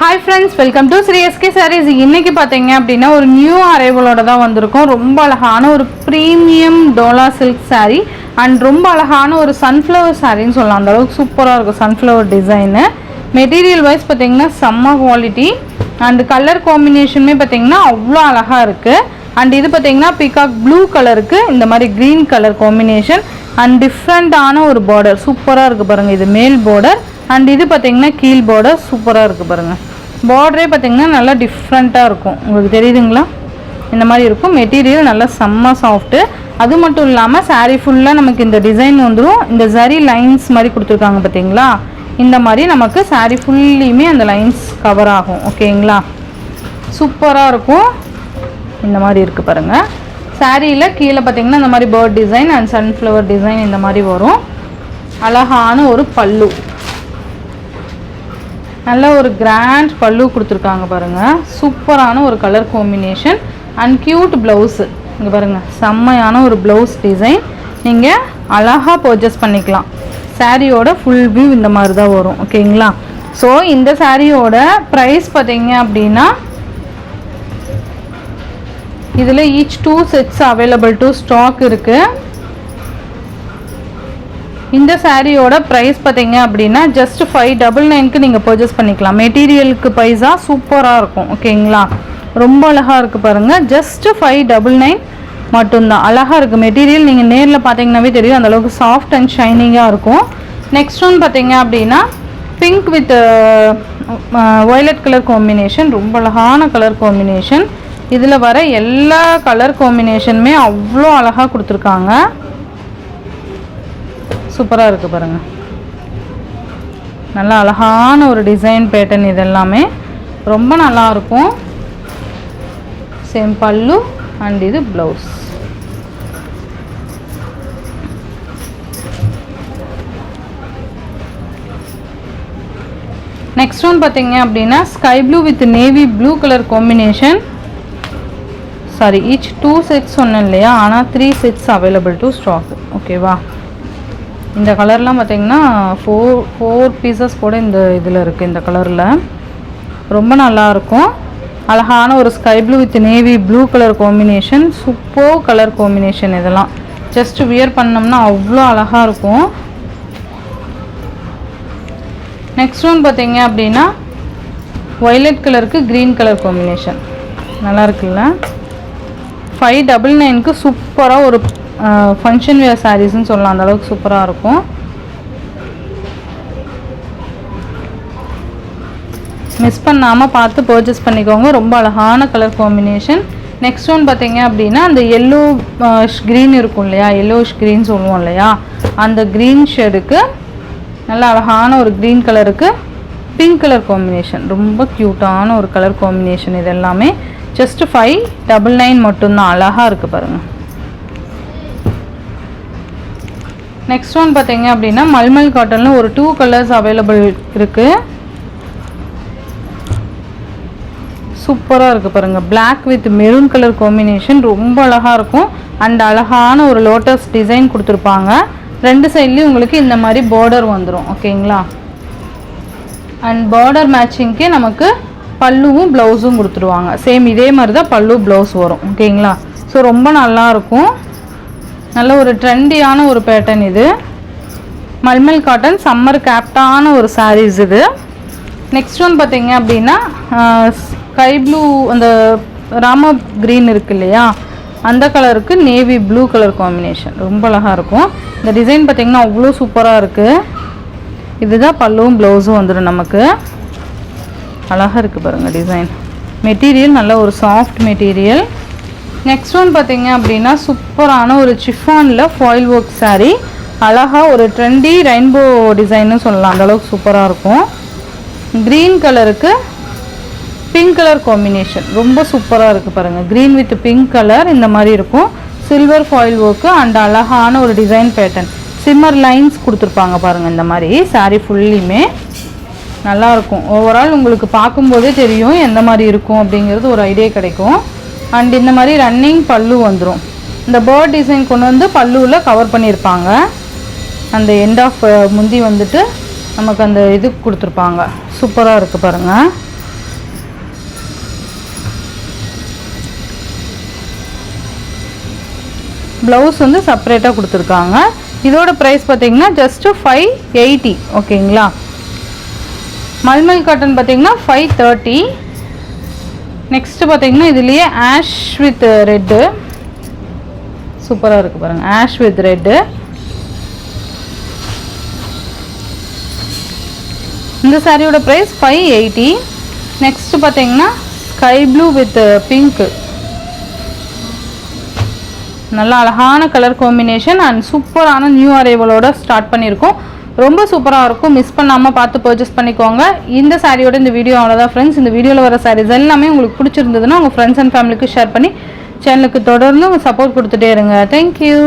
Hi friends, welcome to Sri SK Sarees. இன்னைக்கு பாத்தீங்க அப்படினா ஒரு நியூ அரைவலோட தான் வந்திருக்கோம். ரொம்ப அழகான ஒரு premium Dola silk saree and ரொம்ப அழகான ஒரு sunflower saree ன்னு சொல்லலாம். அந்த அளவுக்கு சூப்பரா இருக்கும் sunflower டிசைன். மெட்டீரியல் வைஸ் பாத்தீங்கன்னா செம்ம குவாலிட்டி and கலர் காம்பினேஷனுமே பாத்தீங்கன்னா அவ்வளோ அழகா இருக்கு. and இது பாத்தீங்கன்னா பீகாக் ப்ளூ கலருக்கு இந்த மாதிரி green கலர் காம்பினேஷன் and டிஃப்ரெண்டான ஒரு பார்டர் சூப்பரா இருக்கு பாருங்க. இது மேல் பார்டர் and இது பாத்தீங்கன்னா கீழ் பார்டர் சூப்பரா இருக்கு பாருங்க. பார்டரே பாத்தீங்கன்னா நல்லா டிஃப்ரெண்டா இருக்கும். உங்களுக்கு தெரியுதுங்களா? இந்த மாதிரி இருக்கும். மெட்டீரியல் நல்லா செம்ம சாஃப்ட். அது மட்டும் இல்லாம saree ஃபுல்லா நமக்கு இந்த டிசைன் வந்துரும். இந்த ஜரி லைன்ஸ் மாதிரி கொடுத்திருக்காங்க பாத்தீங்களா? இந்த மாதிரி நமக்கு saree ஃபுல்லியுமே அந்த லைன்ஸ் கவர் ஆகும். ஓகேங்களா? சூப்பரா இருக்கும். இந்த மாதிரி இருக்கு பாருங்க. சாரியில கீழே பாத்தீங்கன்னா இந்த மாதிரி bird design and sunflower design இந்த மாதிரி வரும். அழகான ஒரு பல்லு, நல்ல ஒரு கிராண்ட் பல்லு கொடுத்துருக்காங்க பாருங்க. சூப்பரான ஒரு colour combination and cute blouse. இங்கே பாருங்க, செம்மையான ஒரு பிளவுஸ் டிசைன். நீங்கள் அழகாக பர்ச்சேஸ் பண்ணிக்கலாம். சாரியோட ஃபுல் வியூ இந்த மாதிரி தான் வரும். ஓகேங்களா? ஸோ இந்த சாரியோட ப்ரைஸ் பார்த்தீங்க அப்படின்னா இதில் each 2 sets available to stock இருக்குது. இந்த சாரியோட ப்ரைஸ் பார்த்தீங்க அப்படின்னா ஜஸ்ட் 599க்கு நீங்கள் பர்ச்சேஸ் பண்ணிக்கலாம். மெட்டீரியலுக்கு ப்ரைஸாக சூப்பராக இருக்கும். ஓகேங்களா? ரொம்ப அழகாக இருக்குது பாருங்கள். ஜஸ்ட் 599 மட்டும்தான். அழகாக இருக்குது மெட்டீரியல். நீங்கள் நேரில் பார்த்தீங்கன்னாவே தெரியும் அந்தளவுக்கு சாஃப்ட் அண்ட் ஷைனிங்காக இருக்கும். நெக்ஸ்ட் ஒன் பார்த்தீங்க அப்படின்னா pink with violet colour combination. ரொம்ப அழகான கலர் காம்பினேஷன். இதில் வர எல்லா கலர் காம்பினேஷனுமே அவ்வளோ அழகாக கொடுத்துருக்காங்க. சூப்பராக இருக்குது பாருங்கள். நல்லா அழகான ஒரு டிசைன் பேட்டர்ன். இது எல்லாமே ரொம்ப நல்லாயிருக்கும். சேம் பல்லு அண்ட் இது ப்ளவுஸ். நெக்ஸ்ட் ஒன் பார்த்தீங்க அப்படின்னா sky blue with navy blue colour combination. Sorry, each 2 sets சொன்னேன் இல்லையா? ஆனால் 3 sets அவைலபிள் டு ஸ்டாக். ஓகேவா? இந்த கலர்லாம் பார்த்தீங்கன்னா ஃபோர் பீசஸ் கூட இந்த இதில் இருக்குது. இந்த கலரில் ரொம்ப நல்லாயிருக்கும். அழகான ஒரு sky blue with navy blue colour combination. Super colour combination. இதெல்லாம் ஜஸ்ட் வியர் பண்ணோம்னா அவ்வளோ அழகாக இருக்கும். நெக்ஸ்ட் ஒன் பார்த்தீங்க அப்படின்னா வயலட் கலருக்கு க்ரீன் கலர் காம்பினேஷன். நல்லா இருக்குல்ல? 599க்கு சூப்பராக ஒரு ஃபங்க்ஷன் வேர் சாரீஸ்ன்னு சொல்லலாம். அந்த அளவுக்கு சூப்பராக இருக்கும். மிஸ் பண்ணாமல் பார்த்து பர்ச்சேஸ் பண்ணிக்கோங்க. ரொம்ப அழகான கலர் காம்பினேஷன். நெக்ஸ்ட் ஒன் பார்த்தீங்க அப்படின்னா அந்த எல்லோ க்ரீன் இருக்கும் இல்லையா? எல்லோஷ் க்ரீன் சொல்லுவோம் இல்லையா? அந்த க்ரீன் ஷேடுக்கு நல்ல அழகான ஒரு க்ரீன் கலருக்கு பிங்க் கலர் காம்பினேஷன். ரொம்ப க்யூட்டான ஒரு கலர் காம்பினேஷன். இது எல்லாமே ஜஸ்ட் 599 மட்டும்தான். அழகாக இருக்குது பாருங்கள். நெக்ஸ்ட் ஒன் பார்த்தீங்க அப்படின்னா மல்மல் காட்டனில் ஒரு 2 கலர்ஸ் அவைலபிள் இருக்குது. சூப்பராக இருக்குது பாருங்கள். Black with maroon colour combination. ரொம்ப அழகாக இருக்கும். அண்ட் அழகான ஒரு லோட்டஸ் டிசைன் கொடுத்துருப்பாங்க. 2 சைட்லேயும் உங்களுக்கு இந்த மாதிரி பார்டர் வந்துடும். ஓகேங்களா? அண்ட் பார்டர் மேட்சிங்க்கே நமக்கு பல்லுவும் ப்ளவுஸும் கொடுத்துருவாங்க. சேம் இதே மாதிரி தான் பல்லு ப்ளவுஸ் வரும். ஓகேங்களா? ஸோ ரொம்ப நல்லாயிருக்கும். நல்ல ஒரு ட்ரெண்டியான ஒரு பேட்டர்ன் இது. மல்மல் காட்டன் சம்மர் கேப்டான ஒரு சாரீஸ் இது. நெக்ஸ்ட் ஒன் பார்த்தீங்க அப்படின்னா ஸ்கை ப்ளூ அந்த ராமா க்ரீன் இருக்கு இல்லையா? அந்த கலருக்கு நேவி ப்ளூ கலர் காம்பினேஷன். ரொம்ப அழகாக இருக்கும். இந்த டிசைன் பார்த்தீங்கன்னா அவ்வளோ சூப்பராக இருக்குது. இதுதான் பல்லுவும் ப்ளவுஸும் வந்துடும் நமக்கு. அழகாக இருக்குது பாருங்கள் டிசைன். மெட்டீரியல் நல்ல ஒரு சாஃப்ட் மெட்டீரியல். நெக்ஸ்ட் ஒன் பார்த்தீங்க அப்படின்னா சூப்பரான ஒரு சிஃபானில் ஃபாயில் ஒர்க் சாரீ. அழகாக ஒரு ட்ரெண்டி ரெயின்போ டிசைன்னு சொல்லலாம். அந்தளவுக்கு சூப்பராக இருக்கும். க்ரீன் கலருக்கு பிங்க் கலர் காம்பினேஷன். ரொம்ப சூப்பராக இருக்குது பாருங்கள். க்ரீன் வித் பிங்க் கலர் இந்த மாதிரி இருக்கும். சில்வர் ஃபாயில் ஒர்க்கு அண்ட் அழகான ஒரு டிசைன் பேட்டர்ன். சிம்மர் லைன்ஸ் கொடுத்துருப்பாங்க பாருங்கள். இந்த மாதிரி சாரீ ஃபுல்லியுமே நல்லாயிருக்கும். ஓவரால் உங்களுக்கு பார்க்கும்போதே தெரியும் எந்த மாதிரி இருக்கும் அப்படிங்கிறது ஒரு ஐடியா கிடைக்கும். அண்ட் இந்த மாதிரி ரன்னிங் பல்லு வந்துடும். இந்த பேர்ட் டிசைன் கொண்டு வந்து பல்லுவில் கவர் பண்ணியிருப்பாங்க. அந்த எண்ட் ஆஃப் முந்தி வந்துட்டு நமக்கு அந்த இது கொடுத்துருப்பாங்க. சூப்பராக இருக்குது பாருங்கள். ப்ளவுஸ் வந்து செப்பரேட்டாக கொடுத்துருக்காங்க. இதோட ப்ரைஸ் பார்த்தீங்கன்னா ஜஸ்ட்டு 580. ஓகேங்களா. மல்மல் காட்டன் பார்த்தீங்கன்னா 530. நெக்ஸ்ட்டு பார்த்தீங்கன்னா இதுலேயே ஆஷ் வித் ரெட்டு சூப்பராக இருக்குது பாருங்கள். Ash with red. இந்த சாரியோட ப்ரைஸ் 580. நெக்ஸ்ட்டு பார்த்தீங்கன்னா ஸ்கை ப்ளூ வித் பிங்க்கு, நல்லா அழகான கலர் காம்பினேஷன் அண்ட் சூப்பரான நியூ அரைவலோட ஸ்டார்ட் பண்ணியிருக்கோம். ரொம்ப சூப்பராக இருக்கும். மிஸ் பண்ணாமல் பார்த்து பர்ச்சேஸ் பண்ணிக்கோங்க. இந்த சாரியோட இந்த வீடியோ அவ்வளோதான் ஃப்ரெண்ட்ஸ். இந்த வீடியோவில் வர சாரீஸ் எல்லாமே உங்களுக்கு பிடிச்சிருந்ததுன்னா உங்கள் ஃப்ரெண்ட்ஸ் அண்ட் ஃபேமிலிக்கு ஷேர் பண்ணி சேனலுக்கு தொடர்ந்து சப்போர்ட் கொடுத்துட்டே இருங்க. தேங்க்யூ.